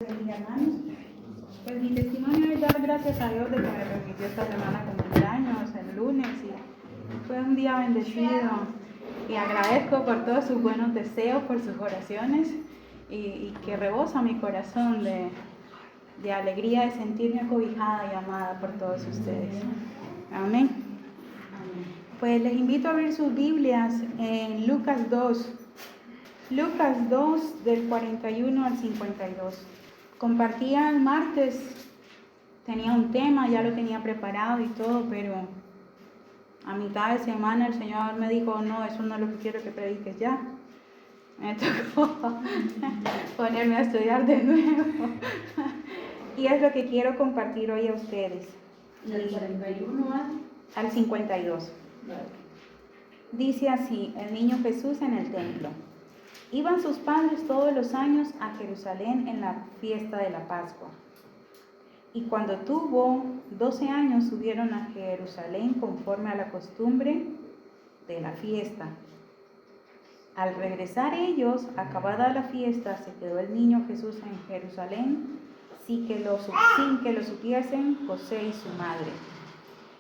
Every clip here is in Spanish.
Hermanos, pues mi testimonio es dar gracias a Dios de que me permitió esta semana cumplir años, el lunes, y fue un día bendecido. Y agradezco por todos sus buenos deseos, por sus oraciones, y que rebosa mi corazón de alegría de sentirme acobijada y amada por todos ustedes. Amén. Pues les invito a abrir sus Biblias en Lucas 2. Lucas 2 del 41 al 52. Compartía el martes, tenía un tema, ya lo tenía preparado y todo, pero a mitad de semana el Señor me dijo, no, eso no es lo que quiero que prediques ya. Me tocó ponerme a estudiar de nuevo. Y es lo que quiero compartir hoy a ustedes. ¿Del 41 al 52. Vale. Dice así, el niño Jesús en el templo. Iban sus padres todos los años a Jerusalén en la fiesta de la Pascua. Y cuando tuvo 12 años subieron a Jerusalén conforme a la costumbre de la fiesta. Al regresar ellos, acabada la fiesta, se quedó el niño Jesús en Jerusalén sin que lo supiesen José y su madre.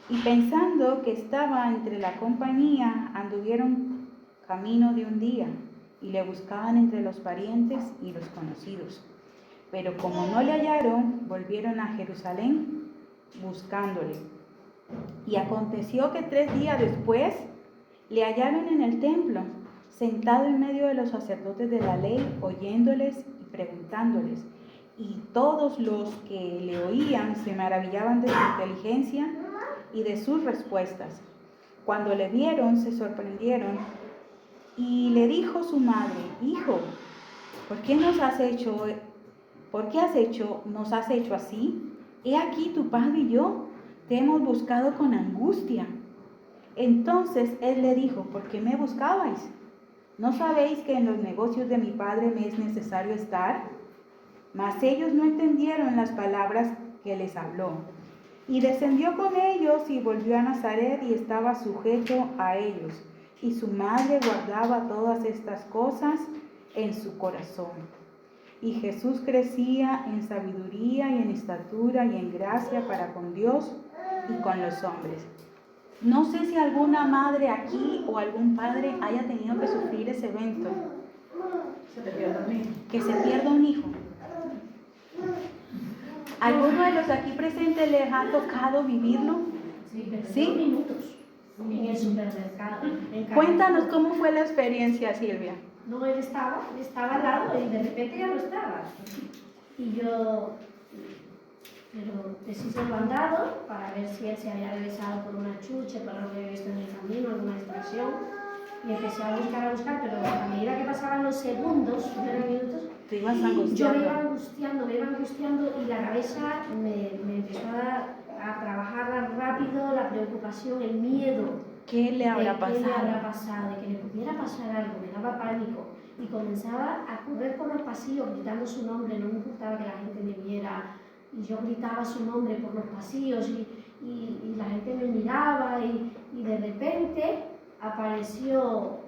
Y pensando que estaba entre la compañía, anduvieron camino de un día y le buscaban entre los parientes y los conocidos. Pero como no le hallaron, volvieron a Jerusalén buscándole. Y aconteció que 3 días después le hallaron en el templo, sentado en medio de los sacerdotes de la ley, oyéndoles y preguntándoles. Y todos los que le oían se maravillaban de su inteligencia y de sus respuestas. Cuando le vieron, se sorprendieron. Y le dijo su madre, hijo, ¿por qué nos has hecho así? He aquí tu padre y yo te hemos buscado con angustia. Entonces él le dijo, ¿por qué me buscabais? ¿No sabéis que en los negocios de mi padre me es necesario estar? Mas ellos no entendieron las palabras que les habló. Y descendió con ellos y volvió a Nazaret y estaba sujeto a ellos. Y su madre guardaba todas estas cosas en su corazón. Y Jesús crecía en sabiduría y en estatura y en gracia para con Dios y con los hombres. No sé si alguna madre aquí o algún padre haya tenido que sufrir ese evento. Que se pierda un hijo. ¿Alguno de los aquí presentes les ha tocado vivirlo? Sí, minutos en el supermercado. Cuéntanos cómo fue la experiencia, Silvia. No, él estaba al lado y de repente ya no estaba. Y yo, pero sí se lo han dado para ver si él se había regresado por una chuche, por lo que había visto en el camino, alguna distracción. Y empecé a buscar, pero a medida que pasaban los segundos, no eran minutos, Te ibas yo angustiando. me iba angustiando y la cabeza me empezó a trabajar rápido, la preocupación, el miedo. ¿Qué le habrá pasado? ¿Qué le habrá pasado? De que le pudiera pasar algo, me daba pánico. Y comenzaba a correr por los pasillos gritando su nombre, no me importaba que la gente me viera. Y yo gritaba su nombre por los pasillos y la gente me miraba y de repente apareció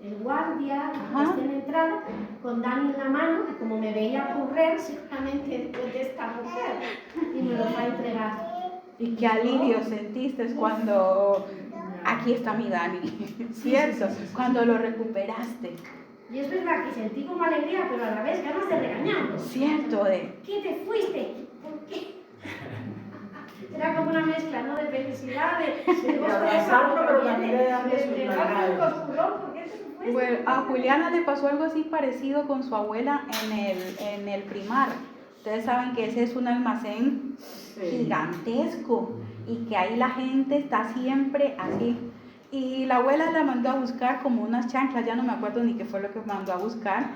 el guardia en la entrada con Dani en la mano, que como me veía correr, seguramente después de esta mujer, y me lo va a entregar. Y qué alivio sentiste cuando aquí está mi Dani, ¿cierto? Sí. Cuando lo recuperaste. Y es verdad que sentí como alegría, pero a la vez ganas de regañarlo. Cierto, ¿Qué te fuiste? ¿Por qué? Era como una mezcla, ¿no? De felicidad, de gozo de salud, pero también de un cosculón. ¿Por qué te fuiste? Bueno, a Juliana le pasó algo así parecido con su abuela en el Primar. Ustedes saben que ese es un almacén gigantesco y que ahí la gente está siempre así. Y la abuela la mandó a buscar como unas chanclas, ya no me acuerdo ni qué fue lo que mandó a buscar.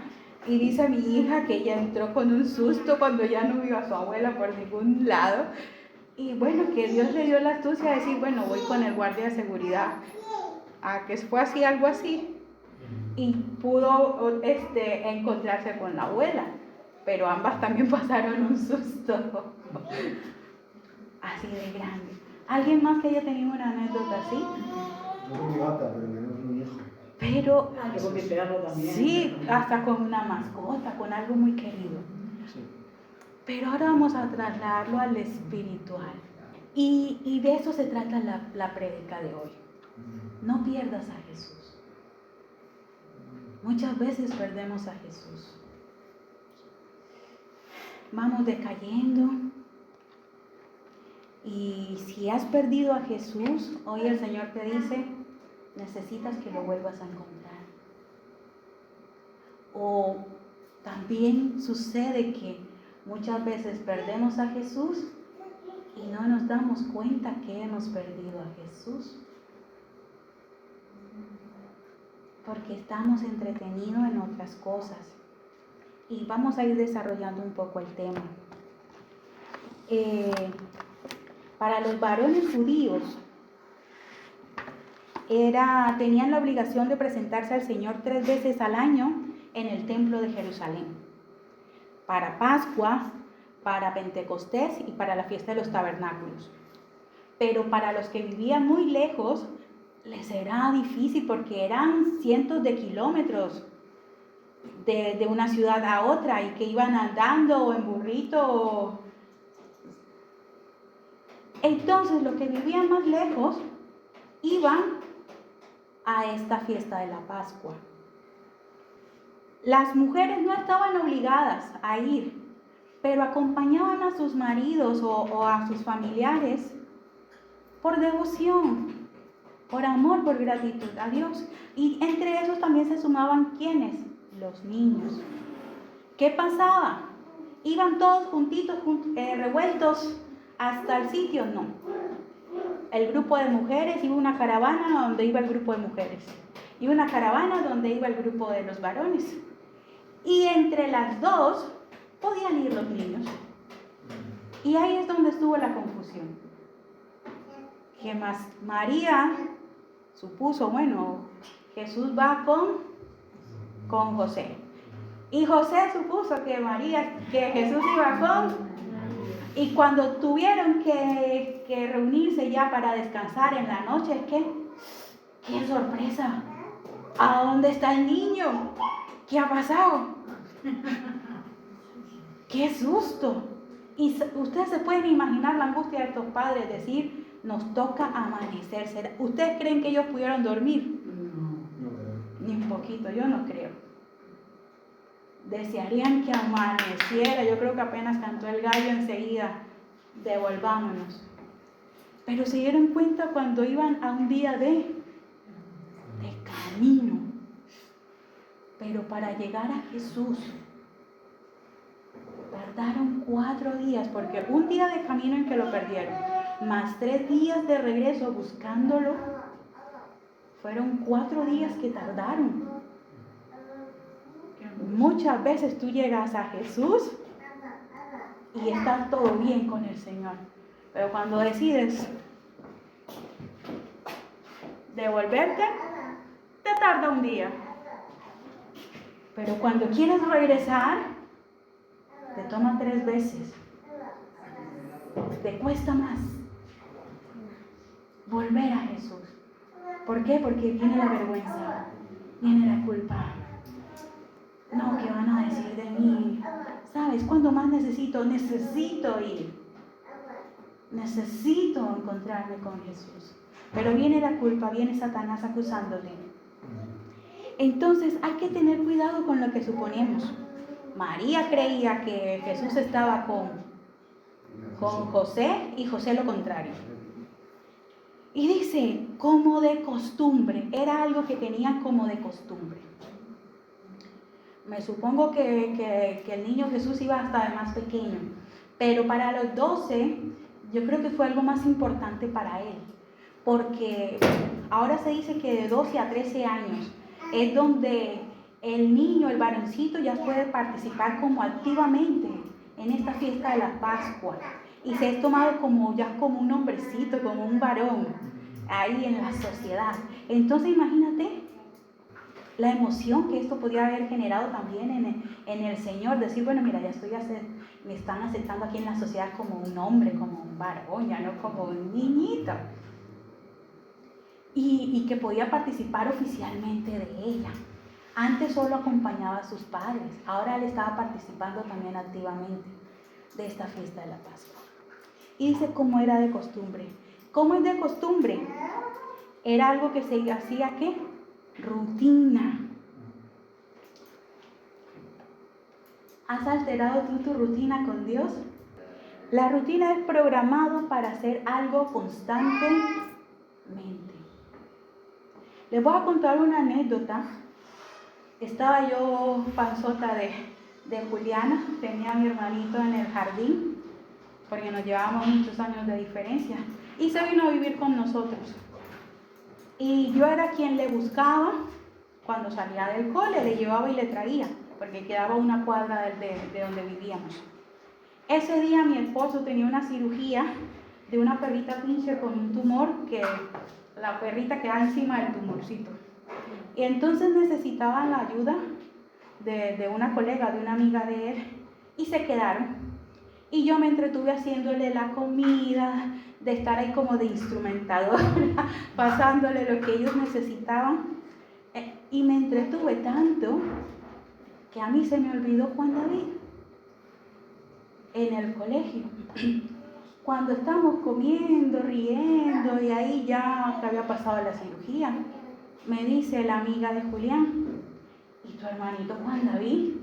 Y dice mi hija que ella entró con un susto cuando ya no vio a su abuela por ningún lado. Y bueno, que Dios le dio la astucia de decir, bueno, voy con el guardia de seguridad. A que fue así, algo así. Y pudo encontrarse con la abuela. Pero ambas también pasaron un susto. Así de grande. ¿Alguien más que haya tenido una anécdota así? Yo con mi gata, pero menos mi hijo. Pero Con mi perro también. sí, hasta con una mascota, con algo muy querido. Sí. Pero ahora vamos a trasladarlo al espiritual. Y de eso se trata la prédica de hoy. No pierdas a Jesús. Muchas veces perdemos a Jesús. Vamos decayendo. Y si has perdido a Jesús, hoy el Señor te dice, necesitas que lo vuelvas a encontrar. O también sucede que muchas veces perdemos a Jesús y no nos damos cuenta que hemos perdido a Jesús. Porque estamos entretenidos en otras cosas. Y vamos a ir desarrollando un poco el tema. Para los varones judíos, tenían la obligación de presentarse al Señor 3 veces al año en el templo de Jerusalén. Para Pascua, para Pentecostés y para la fiesta de los tabernáculos. Pero para los que vivían muy lejos, les era difícil porque eran cientos de kilómetros de una ciudad a otra y que iban andando o en burrito. Entonces los que vivían más lejos iban a esta fiesta de la Pascua. Las mujeres no estaban obligadas a ir, pero acompañaban a sus maridos o a sus familiares por devoción, por amor, por gratitud a Dios. Y entre esos también se sumaban ¿quiénes? Los niños. ¿Qué pasaba? ¿Iban todos juntitos, revueltos hasta el sitio? No. El grupo de mujeres iba una caravana donde iba el grupo de mujeres. Iba una caravana donde iba el grupo de los varones. Y entre las dos podían ir los niños. Y ahí es donde estuvo la confusión. Que más María supuso, bueno, Jesús va con José. Y José supuso que Jesús iba con. Y cuando tuvieron que reunirse ya para descansar en la noche, ¡qué sorpresa! ¿A dónde está el niño? ¿Qué ha pasado? ¡Qué susto! Y ustedes se pueden imaginar la angustia de estos padres, decir, nos toca amanecer. ¿Ustedes creen que ellos pudieron dormir? No. Ni un poquito, yo no creo. Desearían que amaneciera. Yo creo que apenas cantó el gallo enseguida, devolvámonos. Pero se dieron cuenta cuando iban a un día de camino. Pero para llegar a Jesús tardaron 4 días, porque un día de camino en que lo perdieron, más 3 días de regreso buscándolo, fueron 4 días que tardaron. Muchas veces tú llegas a Jesús y está todo bien con el Señor, pero cuando decides devolverte, te tarda un día. Pero cuando quieres regresar, te toma 3 veces. Te cuesta más volver a Jesús. ¿Por qué? Porque viene la vergüenza, viene la culpa. No, ¿qué van a decir de mí? ¿Sabes? ¿Cuándo más necesito? Necesito ir. Necesito encontrarme con Jesús. Pero viene la culpa, viene Satanás acusándote. Entonces hay que tener cuidado con lo que suponemos. María creía que Jesús estaba con José y José lo contrario. Y dice, como de costumbre, era algo que tenían como de costumbre. Me supongo que el niño Jesús iba hasta de más pequeño, pero para los 12 yo creo que fue algo más importante para él, porque ahora se dice que de 12 a 13 años es donde el niño, el varoncito, ya puede participar como activamente en esta fiesta de la Pascua y se es tomado ya como un hombrecito, como un varón ahí en la sociedad. Entonces imagínate la emoción que esto podía haber generado también en el Señor, decir, bueno, mira, me están aceptando aquí en la sociedad como un hombre, como un varón, ya no como un niñito. y que podía participar oficialmente de ella. Antes solo acompañaba a sus padres, ahora él estaba participando también activamente de esta fiesta de la Pascua. Y dice cómo era de costumbre. ¿Cómo es de costumbre? Era algo que se hacía, ¿qué? Rutina. ¿Has alterado tú tu rutina con Dios? La rutina es programado para hacer algo constantemente. Les voy a contar una anécdota. Estaba yo panzota de Juliana, tenía a mi hermanito en el jardín, porque nos llevábamos muchos años de diferencia, y se vino a vivir con nosotros. Y yo era quien le buscaba cuando salía del cole, le llevaba y le traía, porque quedaba una cuadra de donde vivíamos. Ese día mi esposo tenía una cirugía de una perrita pincher con un tumor, que la perrita queda encima del tumorcito. Y entonces necesitaban la ayuda de una colega, de una amiga de él, y se quedaron. Y yo me entretuve haciéndole la comida, de estar ahí como de instrumentadora, pasándole lo que ellos necesitaban. Y me entretuve tanto que a mí se me olvidó Juan David en el colegio. Cuando estábamos comiendo, riendo, y ahí ya que había pasado la cirugía, me dice la amiga de Julián: ¿y tu hermanito Juan David?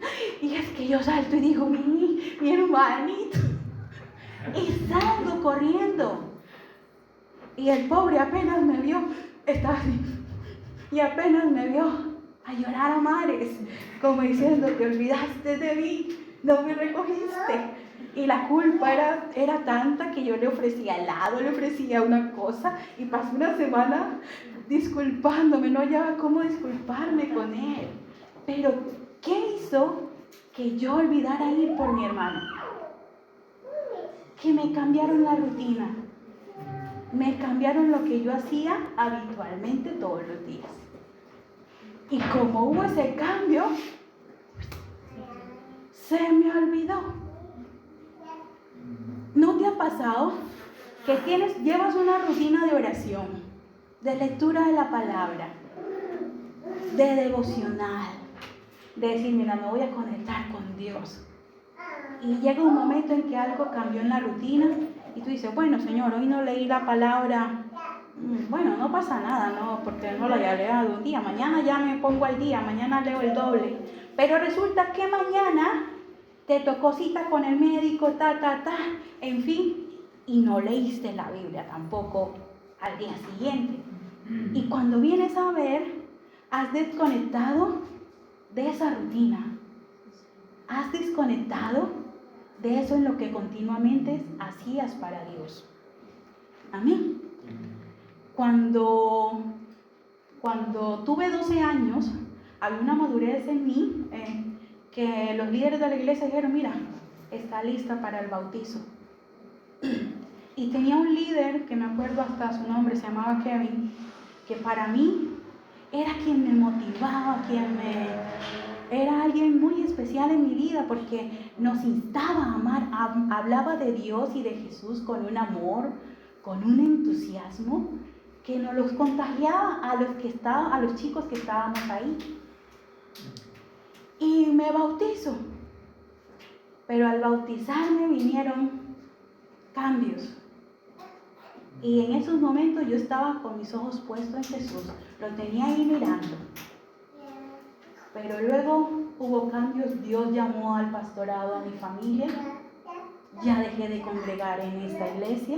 Y es que yo salto y digo, mi hermanito. Y salgo corriendo. Y el pobre apenas me vio, estaba así, y apenas me vio a llorar a mares, como diciendo: te olvidaste de mí, no me recogiste. Y la culpa era tanta que yo le ofrecía helado, le ofrecía una cosa, y pasé una semana disculpándome, no hallaba cómo disculparme con él. Pero, ¿qué hizo que yo olvidara ir por mi hermano? Que me cambiaron la rutina, me cambiaron lo que yo hacía habitualmente todos los días. Y como hubo ese cambio, se me olvidó. ¿No te ha pasado que llevas una rutina de oración, de lectura de la palabra, de devocional, de decir, mira, me voy a conectar con Dios? Y llega un momento en que algo cambió en la rutina y tú dices, bueno, Señor, hoy no leí la palabra, bueno, no pasa nada, ¿no? Porque no la había leído un día, mañana ya me pongo al día, mañana leo el doble. Pero resulta que mañana te tocó cita con el médico, en fin, y no leíste la Biblia tampoco al día siguiente. Y cuando vienes a ver, has desconectado de esa rutina, has desconectado de eso en lo que continuamente hacías para Dios. Amén. Cuando tuve 12 años, había una madurez en mí, que los líderes de la iglesia dijeron, mira, está lista para el bautizo. Y tenía un líder, que me acuerdo hasta su nombre, se llamaba Kevin, que para mí era quien me motivaba, era alguien muy especial en mi vida, porque nos instaba a amar, hablaba de Dios y de Jesús con un amor, con un entusiasmo, que nos los contagiaba a los chicos que estábamos ahí. Y me bautizo, pero al bautizarme vinieron cambios. Y en esos momentos yo estaba con mis ojos puestos en Jesús, lo tenía ahí mirando. Pero luego hubo cambios, Dios llamó al pastorado a mi familia, ya dejé de congregar en esta iglesia,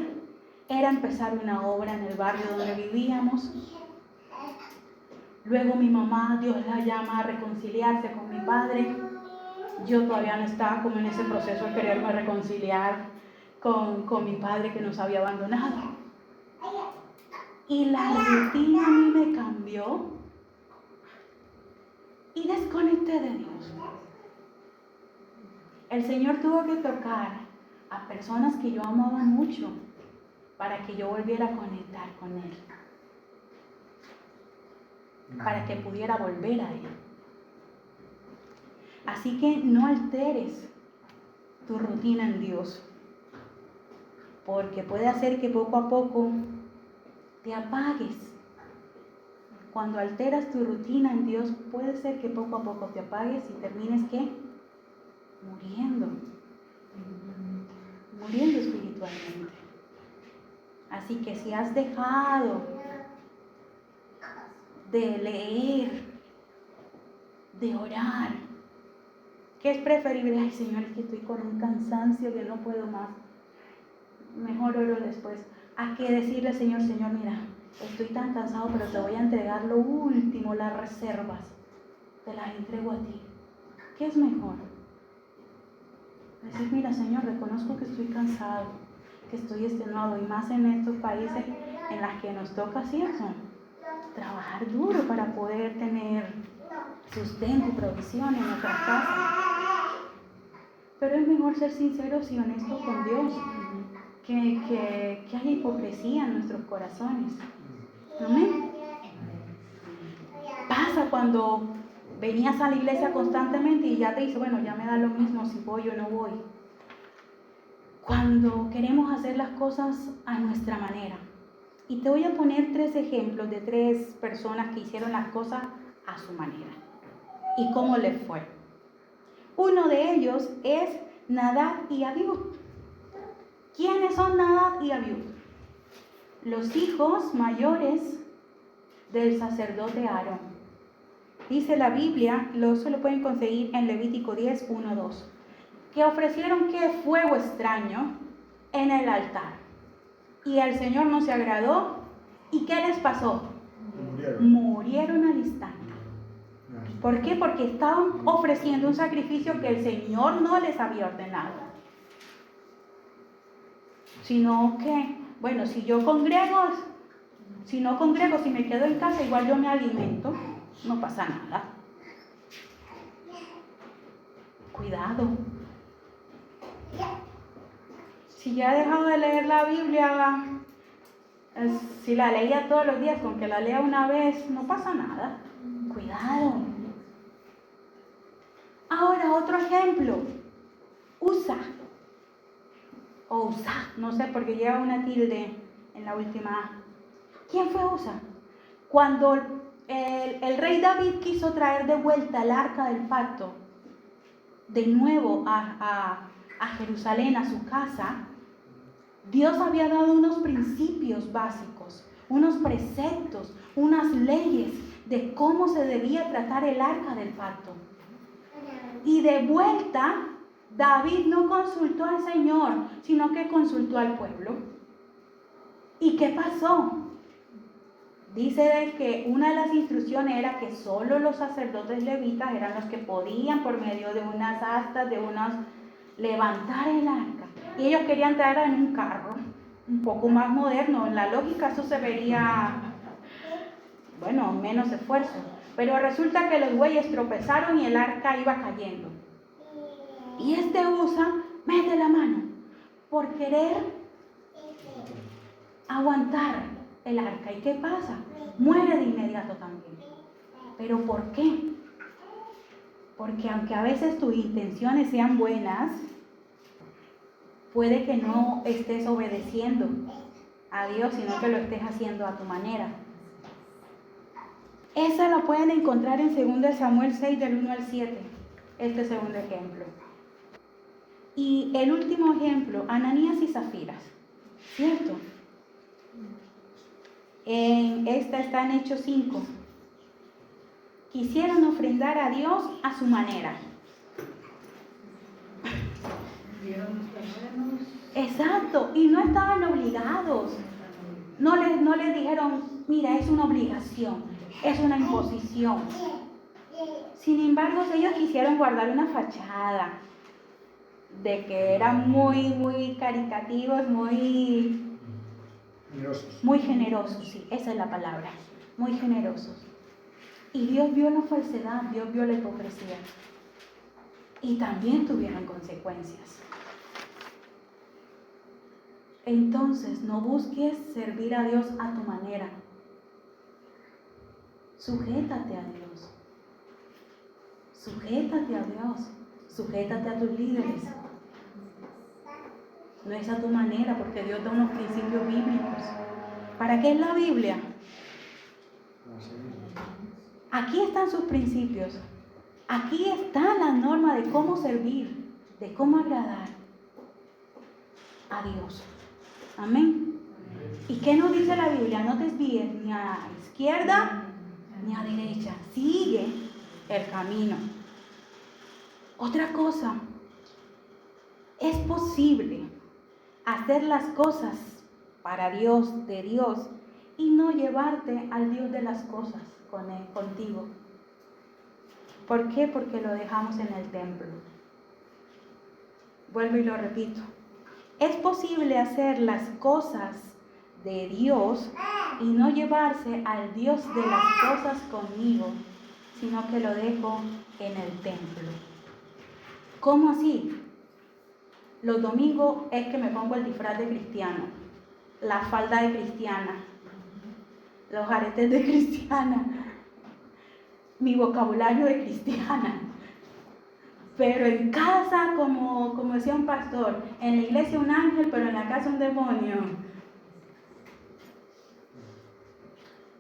era empezar una obra en el barrio donde vivíamos. Luego mi mamá, Dios la llama a reconciliarse con mi padre. Yo todavía no estaba como en ese proceso de quererme reconciliar con mi padre que nos había abandonado. Y la rutina a mí me cambió y desconecté de Dios. El Señor tuvo que tocar a personas que yo amaba mucho para que yo volviera a conectar con Él, para que pudiera volver a Él. Así que no alteres tu rutina en Dios, porque puede hacer que poco a poco te apagues cuando alteras tu rutina en Dios, puede ser que poco a poco te apagues y termines, ¿qué? Muriendo espiritualmente. Así que si has dejado de leer, de orar, ¿qué es preferible? Ay, Señor, es que estoy con un cansancio que no puedo más. Mejor oro después. ¿A qué decirle, Señor, mira, estoy tan cansado, pero te voy a entregar lo último, las reservas. Te las entrego a ti. ¿Qué es mejor? Decir, mira, Señor, reconozco que estoy cansado, que estoy extenuado, y más en estos países en los que nos toca, ¿cierto? Trabajar duro para poder tener sustento y provisión en nuestra casa. Pero es mejor ser sinceros y honestos con Dios, que haya hipocresía en nuestros corazones. Amén. Pasa cuando venías a la iglesia constantemente y ya te dice, bueno, ya me da lo mismo si voy o no voy. Cuando queremos hacer las cosas a nuestra manera. Y te voy a poner 3 ejemplos de 3 personas que hicieron las cosas a su manera. ¿Y cómo les fue? Uno de ellos es Nadab y Abiú. ¿Quiénes son Nadab y Abiú? Los hijos mayores del sacerdote Aarón. Dice la Biblia, eso lo pueden conseguir en Levítico 10, 1, 2, que ofrecieron ¿qué? Fuego extraño en el altar. Y el Señor no se agradó. ¿Y qué les pasó? Murieron al instante. ¿Por qué? Porque estaban ofreciendo un sacrificio que el Señor no les había ordenado. Sino que, bueno, si no congrego, si me quedo en casa, igual yo me alimento, no pasa nada. Cuidado. Si ya he dejado de leer la Biblia, si la leía todos los días, con que la lea una vez, no pasa nada. Cuidado. Ahora, otro ejemplo. Usa. O Usa, no sé, porque lleva una tilde en la última A. ¿Quién fue Usa? Cuando el rey David quiso traer de vuelta el arca del pacto, de nuevo a Jerusalén, a su casa, Dios había dado unos principios básicos, unos preceptos, unas leyes de cómo se debía tratar el arca del pacto. Y de vuelta, David no consultó al Señor, sino que consultó al pueblo. ¿Y qué pasó? Dice que una de las instrucciones era que solo los sacerdotes levitas eran los que podían, por medio de unas astas, levantar el arca. Y ellos querían traerla en un carro, un poco más moderno. En la lógica eso se vería, bueno, menos esfuerzo. Pero resulta que los bueyes tropezaron y el arca iba cayendo. Y Usa mete la mano por querer aguantar el arca. ¿Y qué pasa? Muere de inmediato también. ¿Pero por qué? Porque aunque a veces tus intenciones sean buenas, puede que no estés obedeciendo a Dios, sino que lo estés haciendo a tu manera. Esa la pueden encontrar en 2 Samuel 6, del 1 al 7. Este segundo ejemplo. Y el último ejemplo, Ananías y Zafiras. ¿Cierto? Esta está en Hechos 5. Quisieron ofrendar a Dios a su manera. Exacto, y no estaban obligados. No les dijeron, mira, es una obligación, es una imposición. Sin embargo, ellos quisieron guardar una fachada de que eran muy caritativos, muy generosos, sí, esa es la palabra, muy generosos. Y Dios vio la falsedad, Dios vio la hipocresía. Y también tuvieron consecuencias. Entonces, no busques servir a Dios a tu manera. Sujétate a Dios. Sujétate a Dios. Sujétate a tus líderes. No es a tu manera, porque Dios da unos principios bíblicos. ¿Para qué es la Biblia? Aquí están sus principios. Aquí está la norma de cómo servir, de cómo agradar a Dios. Amén. ¿Y qué nos dice la Biblia? No desvíes ni a izquierda ni a derecha. Sigue el camino. Otra cosa, es posible hacer las cosas para Dios, de Dios, y no llevarte al Dios de las cosas contigo. ¿Por qué? Porque lo dejamos en el templo. Vuelvo y lo repito. Es posible hacer las cosas de Dios y no llevarse al Dios de las cosas conmigo, sino que lo dejo en el templo. ¿Cómo así? Los domingos es que me pongo el disfraz de cristiano, la falda de cristiana, los aretes de cristiana, mi vocabulario de cristiana. Pero en casa, como decía un pastor, en la iglesia un ángel, pero en la casa un demonio.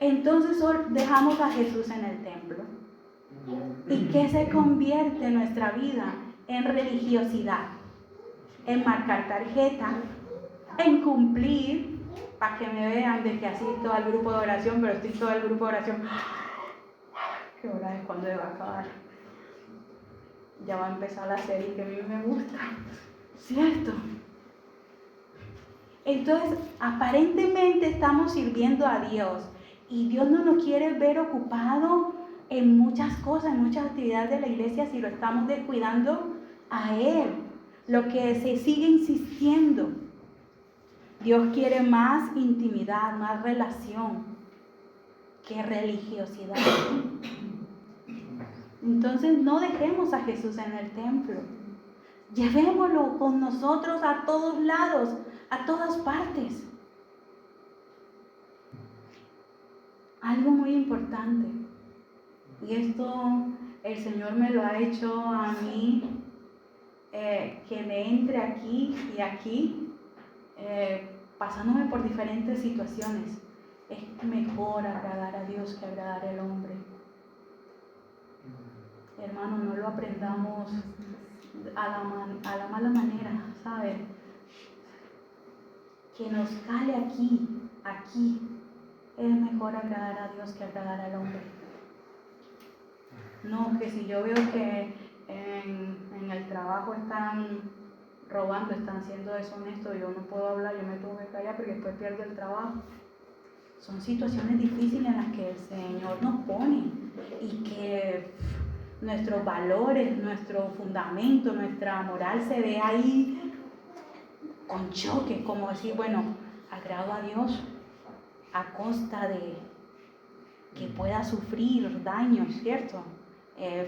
Entonces dejamos a Jesús en el templo. ¿Y qué se convierte en nuestra vida? En religiosidad, en marcar tarjeta, en cumplir, para que me vean de que asisto al grupo de oración, pero estoy todo el grupo de oración. ¿Qué hora es? ¿Cuándo va a acabar? Ya va a empezar la serie que a mí me gusta, ¿cierto? Entonces, aparentemente estamos sirviendo a Dios y Dios no nos quiere ver ocupado en muchas cosas, en muchas actividades de la iglesia si lo estamos descuidando a Él. Lo que se sigue insistiendo. Dios quiere más intimidad, más relación que religiosidad. Entonces no dejemos a Jesús en el templo. Llevémoslo con nosotros a todos lados, a todas partes. Algo muy importante, y esto el Señor me lo ha hecho a mí, que me entre aquí y aquí, pasándome por diferentes situaciones. Es mejor agradar a Dios que agradar al hombre. Hermano, no lo aprendamos a la mala manera, ¿sabe? Que nos cale aquí. Es mejor agradar a Dios que agradar al hombre. No, que si yo veo que en el trabajo están robando, están siendo deshonestos, yo no puedo hablar, yo me tengo que callar porque después pierdo el trabajo. Son situaciones difíciles en las que el Señor nos pone y que nuestros valores, nuestro fundamento, nuestra moral se ve ahí con choque, como decir, bueno, agrado a Dios a costa de que pueda sufrir daños, ¿cierto?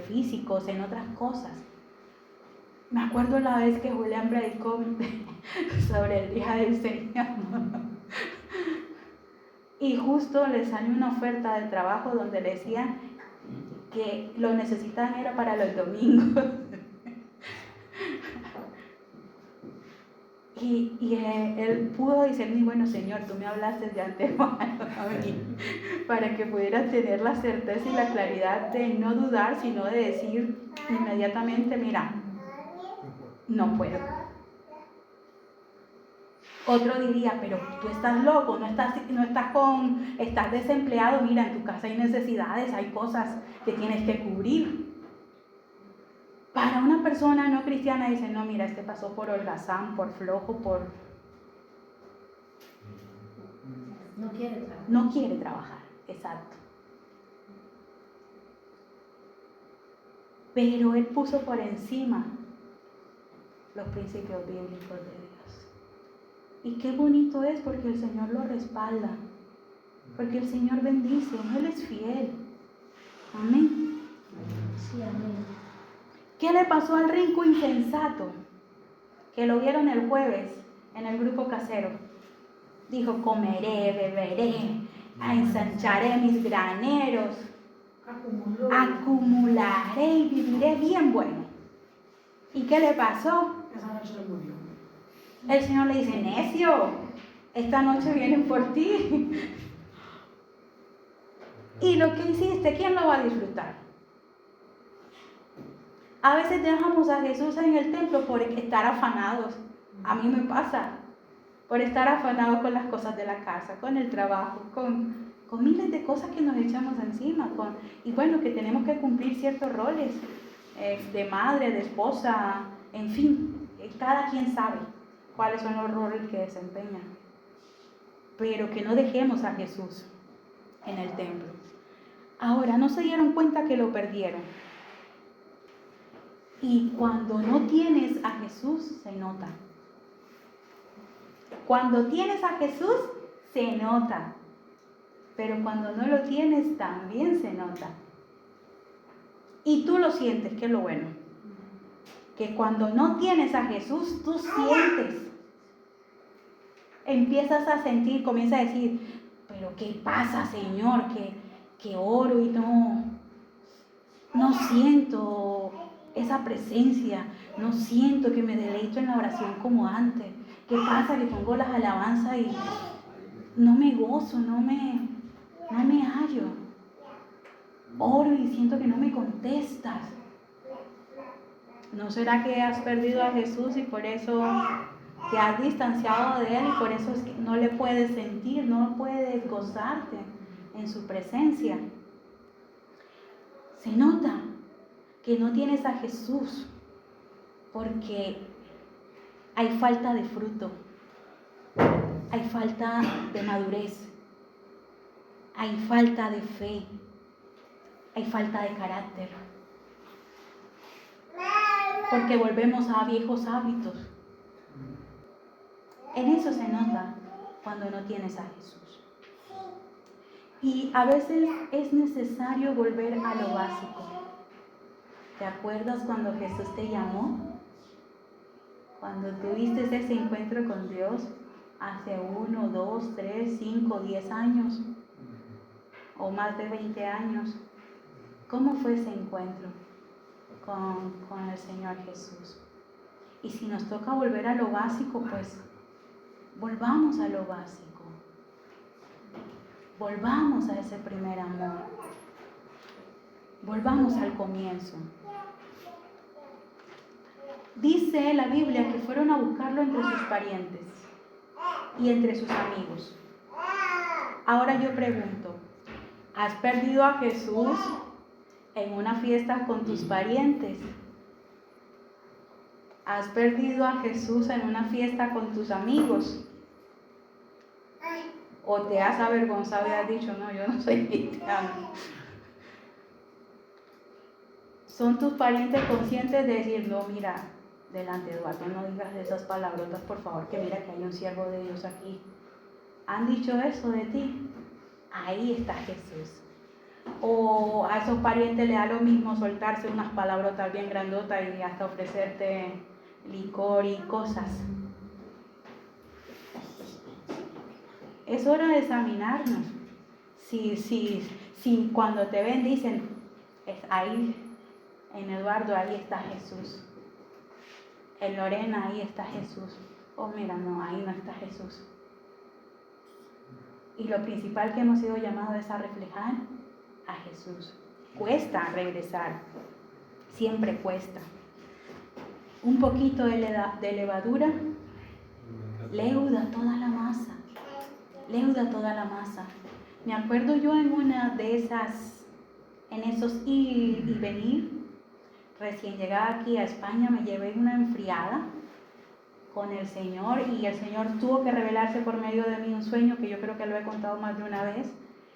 Físicos, en otras cosas. Me acuerdo la vez que Julián predicó sobre el día del Señor y justo le salió una oferta de trabajo donde le decían que lo necesitaban era para los domingos. Y él pudo discernir, bueno, Señor, tú me hablaste de antemano a mí, para que pudieras tener la certeza y la claridad de no dudar, sino de decir inmediatamente, mira, no puedo. Otro diría, pero tú estás loco, estás desempleado, mira, en tu casa hay necesidades, hay cosas que tienes que cubrir. Para una persona no cristiana dice, no, mira, este pasó por holgazán, por flojo, No quiere trabajar, exacto. Pero él puso por encima los principios bíblicos de Dios. Y qué bonito es porque el Señor lo respalda, porque el Señor bendice, Él es fiel. Amén. Sí, amén. ¿Qué le pasó al rico insensato? Que lo vieron el jueves en el grupo casero. Dijo, comeré, beberé, ensancharé mis graneros, acumularé y viviré bien bueno. ¿Y qué le pasó? El Señor le dice, necio, esta noche vienen por ti. Y lo que hiciste, ¿quién lo va a disfrutar? A veces dejamos a Jesús en el templo por estar afanados. A mí me pasa. Por estar afanados con las cosas de la casa, con el trabajo, con miles de cosas que nos echamos encima. Y bueno, que tenemos que cumplir ciertos roles de madre, de esposa, en fin. Cada quien sabe cuáles son los roles que desempeñan. Pero que no dejemos a Jesús en el templo. Ahora, no se dieron cuenta que lo perdieron. Y cuando no tienes a Jesús, se nota. Cuando tienes a Jesús, se nota. Pero cuando no lo tienes, también se nota. Y tú lo sientes, que es lo bueno. Que cuando no tienes a Jesús, tú sientes. Empiezas a sentir, comienzas a decir, pero ¿qué pasa, Señor? Que oro y no siento esa presencia, no siento que me deleito en la oración como antes. ¿Qué pasa? Que pongo las alabanzas y no me gozo, no me hallo. Oro y siento que no me contestas. ¿No será que has perdido a Jesús y por eso te has distanciado de Él y por eso es que no le puedes sentir, no puedes gozarte en su presencia? Se nota que no tienes a Jesús porque hay falta de fruto, hay falta de madurez, hay falta de fe, hay falta de carácter, porque volvemos a viejos hábitos. En eso se nota cuando no tienes a Jesús. Y a veces es necesario volver a lo básico. ¿Te acuerdas cuando Jesús te llamó? Cuando tuviste ese encuentro con Dios hace 1, 2, 3, 5, 10 años o más de 20 años. ¿Cómo fue ese encuentro con el Señor Jesús? Y si nos toca volver a lo básico, pues volvamos a lo básico. Volvamos a ese primer amor. Volvamos al comienzo. Dice la Biblia que fueron a buscarlo entre sus parientes y entre sus amigos. Ahora yo pregunto, ¿has perdido a Jesús en una fiesta con tus parientes? ¿Has perdido a Jesús en una fiesta con tus amigos? ¿O te has avergonzado y has dicho, no, yo no soy cristiano? ¿Son tus parientes conscientes de decir, no, mira, delante de Eduardo, no digas esas palabrotas, por favor, que mira que hay un siervo de Dios aquí? ¿Han dicho eso de ti? Ahí está Jesús. O a esos parientes le da lo mismo soltarse unas palabrotas bien grandotas y hasta ofrecerte licor y cosas. Es hora de examinarnos. Si cuando te ven dicen, ahí en Eduardo, ahí está Jesús. En Lorena, ahí está Jesús. Oh, mira, no, ahí no está Jesús. Y lo principal que hemos sido llamados es a reflejar a Jesús. Cuesta regresar, siempre cuesta. Un poquito de levadura leuda toda la masa. Leuda toda la masa. Me acuerdo yo en una de esas, en esos ir y venir, recién llegada aquí a España, me llevé una enfriada con el Señor y el Señor tuvo que revelarse por medio de mí un sueño que yo creo que lo he contado más de una vez,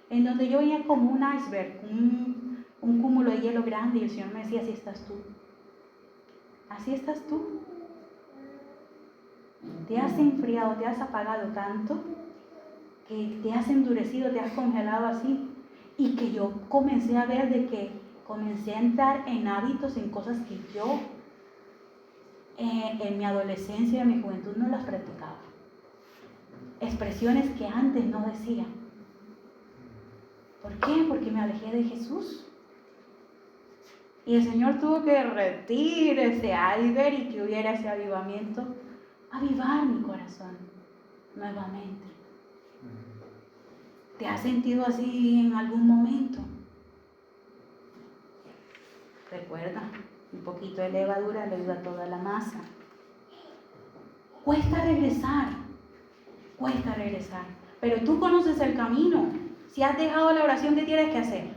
en donde yo veía como un iceberg, un cúmulo de hielo grande y el Señor me decía, así estás tú. Así estás tú. Te has enfriado, te has apagado tanto que te has endurecido, te has congelado así. Y que yo comencé a ver de que comencé a entrar en hábitos, en cosas que yo en mi adolescencia y en mi juventud no las practicaba. Expresiones que antes no decía. ¿Por qué? Porque me alejé de Jesús. Y el Señor tuvo que derretir ese iceberg y que hubiera ese avivamiento, avivar mi corazón nuevamente. ¿Te has sentido así en algún momento? Recuerda, un poquito de levadura le ayuda a toda la masa. Cuesta regresar, pero tú conoces el camino. Si has dejado la oración, ¿qué tienes que hacer?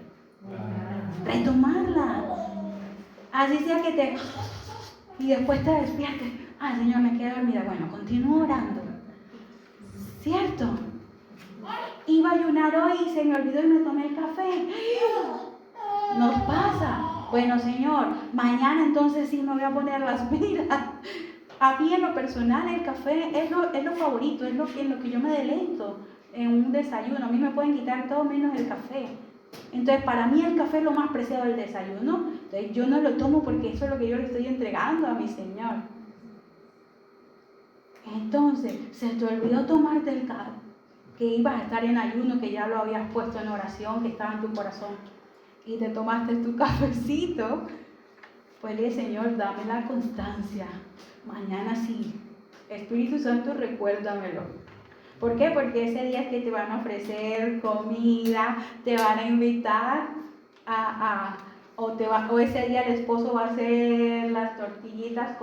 Retomarla. Así sea que te... y después te despiertes. Ay, Señor, me quedé dormida. Bueno, continúo orando. ¿Cierto? Iba a ayunar hoy y se me olvidó y me tomé el café. Nos pasa. Bueno, Señor, mañana entonces sí me voy a poner las pilas. A mí en lo personal el café es lo favorito, es en lo que yo me deleito en un desayuno. A mí me pueden quitar todo menos el café. Entonces para mí el café es lo más preciado del desayuno. Entonces yo no lo tomo porque eso es lo que yo le estoy entregando a mi Señor. Entonces se te olvidó tomarte el café, que ibas a estar en ayuno, que ya lo habías puesto en oración, que estaba en tu corazón, y te tomaste tu cafecito. Pues dile, Señor, dame la constancia. Mañana sí. Espíritu Santo, recuérdamelo. ¿Por qué? Porque ese día que te van a ofrecer comida, te van a invitar o ese día el esposo va a hacer las tortillitas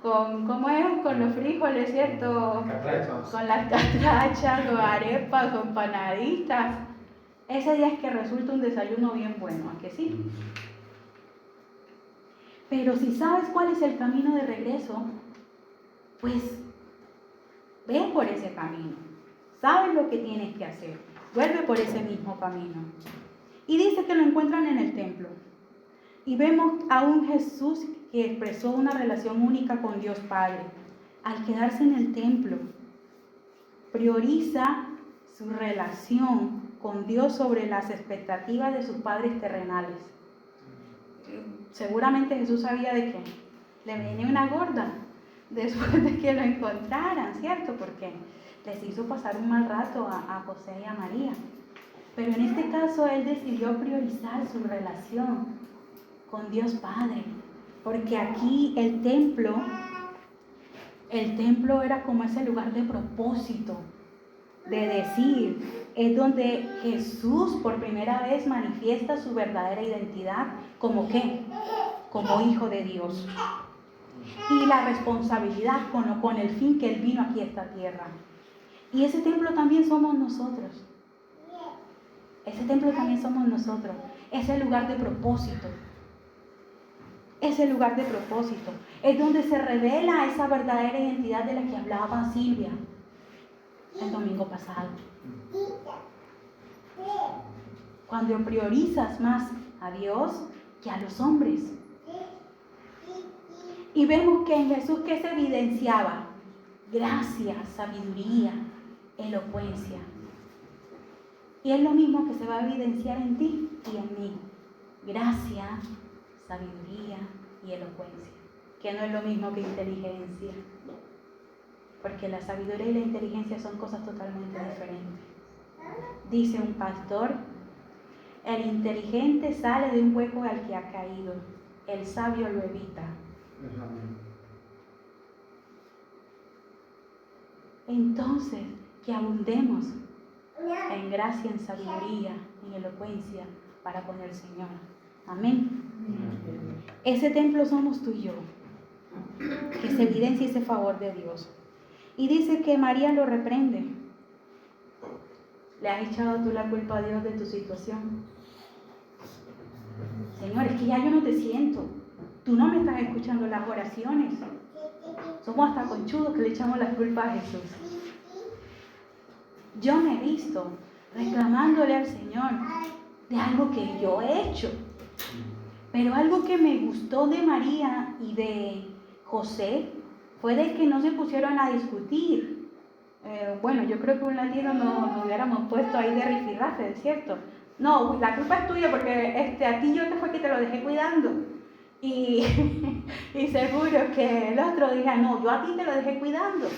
¿cómo es? Con los frijoles, ¿cierto? Catrachas. Con las catrachas, o arepas, o empanaditas. Ese día es que resulta un desayuno bien bueno, ¿a que sí? Pero si sabes cuál es el camino de regreso, pues ve por ese camino. Sabes lo que tienes que hacer. Vuelve por ese mismo camino. Y dice que lo encuentran en el templo. Y vemos a un Jesús que expresó una relación única con Dios Padre. Al quedarse en el templo, prioriza su relación con Dios sobre las expectativas de sus padres terrenales. Seguramente Jesús sabía de que le venía una gorda después de que lo encontraran, ¿cierto? Porque les hizo pasar un mal rato a José y a María. Pero en este caso él decidió priorizar su relación con Dios Padre, porque aquí el templo era como ese lugar de propósito, de decir, es donde Jesús por primera vez manifiesta su verdadera identidad, ¿como qué? Como hijo de Dios. Y la responsabilidad con el fin que Él vino aquí a esta tierra. Y ese templo también somos nosotros. Ese templo también somos nosotros. Ese lugar de propósito. Ese lugar de propósito. Es donde se revela esa verdadera identidad de la que hablaba Silvia el domingo pasado. Cuando priorizas más a Dios que a los hombres. Y vemos que en Jesús que se evidenciaba gracia, sabiduría, elocuencia. Y es lo mismo que se va a evidenciar en ti y en mí. Gracia, sabiduría y elocuencia. Que no es lo mismo que inteligencia. Porque la sabiduría y la inteligencia son cosas totalmente diferentes. Dice un pastor, el inteligente sale de un hueco al que ha caído, el sabio lo evita. Entonces, que abundemos en gracia, en sabiduría, en elocuencia para con el Señor. Amén. Ese templo somos tú y yo, que se evidencia ese favor de Dios. Y dice que María lo reprende. ¿Le has echado tú la culpa a Dios de tu situación? Señor, es que ya yo no te siento. Tú no me estás escuchando las oraciones. Somos hasta conchudos que le echamos la culpa a Jesús. Yo me he visto reclamándole al Señor de algo que yo he hecho. Pero algo que me gustó de María y de José fue de que no se pusieron a discutir. Bueno, yo creo que un latino nos hubiéramos puesto ahí de rifirrafe, ¿cierto? No, la culpa es tuya porque a ti yo te fue que te lo dejé cuidando. Y seguro que el otro dirá, no, yo a ti te lo dejé cuidando.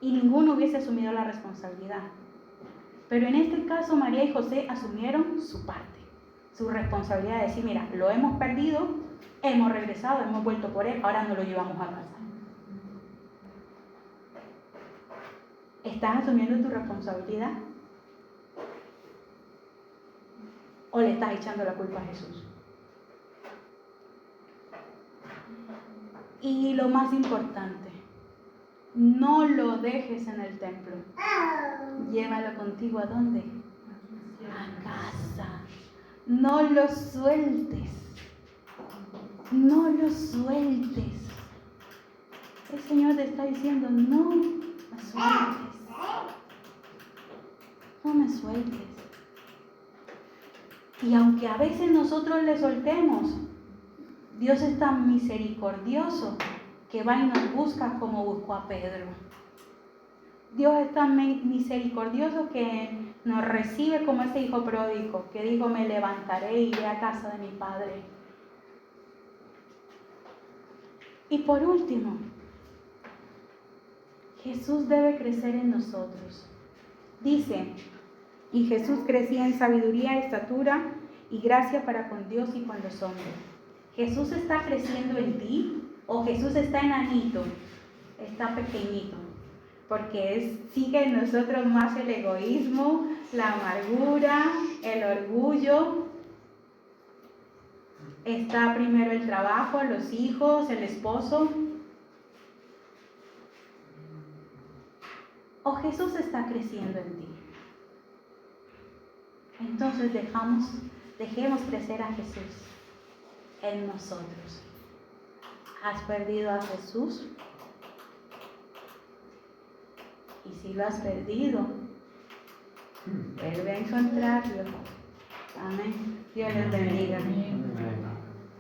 Y ninguno hubiese asumido la responsabilidad. Pero en este caso María y José asumieron su parte, su responsabilidad de decir, mira, lo hemos perdido, hemos regresado, hemos vuelto por él, ahora no lo llevamos a casa. ¿Estás asumiendo tu responsabilidad? ¿O le estás echando la culpa a Jesús? Y lo más importante, no lo dejes en el templo. Llévalo contigo, ¿a dónde? A casa. No lo sueltes. No lo sueltes. El Señor te está diciendo, no me sueltes. No me sueltes. Y aunque a veces nosotros le soltemos, Dios es tan misericordioso que va y nos busca como buscó a Pedro. Dios es tan misericordioso que nos recibe como ese hijo pródigo que dijo, me levantaré y iré a casa de mi padre. Y por último, Jesús debe crecer en nosotros. Dice, y Jesús crecía en sabiduría, estatura y gracia para con Dios y con los hombres. ¿Jesús está creciendo en ti o Jesús está enanito? Está pequeñito. Porque sigue en nosotros más el egoísmo, la amargura, el orgullo. Está primero el trabajo, los hijos, el esposo. ¿O Jesús está creciendo en ti? Entonces dejemos crecer a Jesús en nosotros. ¿Has perdido a Jesús? Y si lo has perdido, vuelve a encontrarlo. Amén. Dios les bendiga.